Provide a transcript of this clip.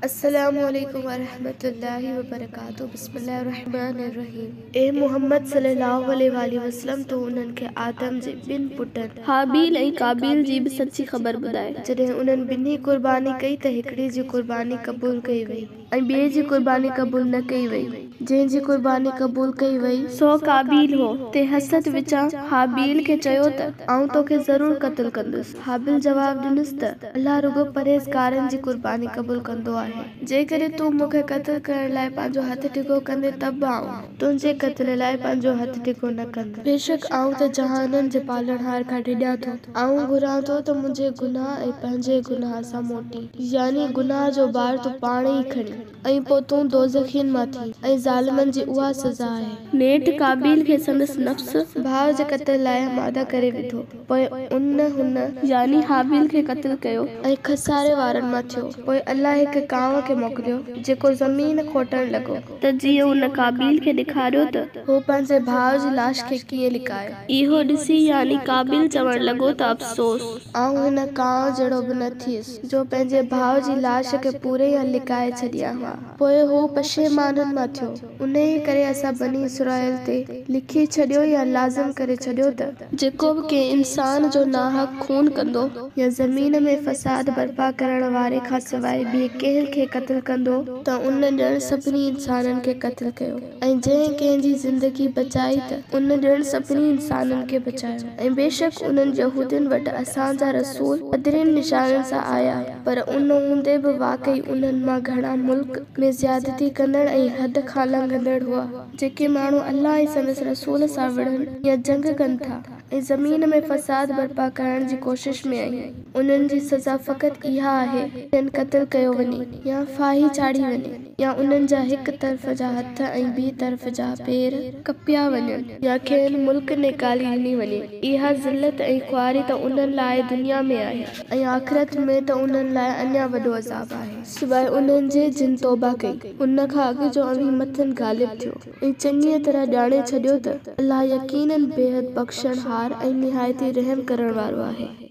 अस्सलामुअलैकुम वरहमतुल्लाहि वबरकातुहू। बिस्मिल्लाहिर्रहमानिर्रहीम। ए मुहम्मद सल्लल्लाहु अलैहि वसल्लम तो उन्हनि खे आदम जे ॿिनि पुटनि हाबील ऐं काबील जी बि सची ख़बर ॿुधाए। जॾहिं उन्हनि ॿिन्ही क़ुर्बानी कई त हिकिड़ी जी क़ुर्बानी क़बूल कई वई ऐं ॿिए जी क़ुर्बानी क़बूल न कई वई। जंहिं जी क़ुर्बानी क़बूल कई वई सो काबील हो। ते हसद विचां हाबील खे चयो त आऊं तोखे ज़रूर क़त्ल कंदुसि। हाबिल जवाब ॾिनुसि त अल्लाह रुगो परहेज़गारनि जी क़ुर्बानी क़बूल कंदो आहे। जेकॾहिं तूं मूंखे क़त्ल करण लाइ पंहिंजो हथ टिको कंदे त बि आऊं तुंहिंजे क़त्ल लाइ पंहिंजो हथ टिको न कंदुमि। बेशक आऊं त जहाननि जे पालणहार खां डिॼां थो। आऊं घुरां थो त मुंहिंजे गुनाह ऐं पंहिंजे गुनाह सां मोटी, यानी गुनाह जो बार तूं पाण ई खणी ऐं पोइ तूं दोज़खियुनि मां थी ऐं ज़ालिमनि जी उहा सज़ा आहे। नेठि काबील खे संदसि नफ़्स भाउ जे क़त्ल लाइ आमादा करे विधो। पोइ हुन यानी हाबील खे क़त्ल कयो ऐं खसारे वारनि मां थियो। पोइ अल्लाह हिकु कांव खे मोकिलियो जेको ज़मीन खोटण लॻो त जीअं उन काबील खे ॾेखारियो त हू पंहिंजे भाउ जी लाश खे कीअं लिकाए। इहो ॾिसी यानी काबील चवण लॻो त अफ़सोस, आऊं हिन कांव जहिड़ो बि न थियुसि जो पंहिंजे भाउ जी लाश खे पूरे या लिकाए छॾिया हुआ। पोइ हू पशेमाननि मां थियो। उन ई करे असां बनी इसराईल ते लिखी छॾियो या लाज़िम करे छॾियो त जेको बि कंहिं इंसान जो नाहक खून कंदो या ज़मीन में फसाद बर्पा करण वारे खां सवाइ ॿिए कंहिं खे क़त्ल कंदो त उन ॼण सभिनी इंसाननि खे क़त्ल कयो। ऐं जंहिं कंहिंजी ज़िंदगी बचाई त उन ॼण सभिनी इंसाननि खे बचायो। ऐं बेशक उन्हनि यहूदियुनि वटि असांजा रसूल पधिरियुनि निशाननि सां आया, पर उन हूंदे बि वाक़ई उन्हनि मां घणा मुल्क में ज़्यादती कंदड़ ऐं हद खां लंघंदड़ हुआ। जेके माण्हू अल्लाह ऐं संदसि रसूल सां विढ़नि या जंग कनि था ऐं ज़मीन में फसाद बर्पा करण जी कोशिश में आहिनि, उन्हनि जी सज़ा फ़क़ति इहा आहे त क़त्ल कयो वञे या फाही चाढ़ी वञे या उन्हनि जा हिक तरफ़ जा हथ ऐं ॿी तरफ़ जा पेर कपिया वञनि या खेनि मुल्क निकाली ॾिनी वञे। इहा ज़िल्लत ऐं ख़ुआरी त उन्हनि लाइ दुनिया में आहे ऐं आख़िरत में त उन्हनि लाइ अञा वॾो अज़ाब आहे, सवाइ उन्हनि जे जिन तौबा कई। उन खां अॻु जो अवी मथनि ग़ालिब थियो ऐं चङीअ तरह ॼाणे छॾियो त अल्लाह यकीनन बेहद बख़्शणहार ऐं निहायती रहम करण वारो आहे।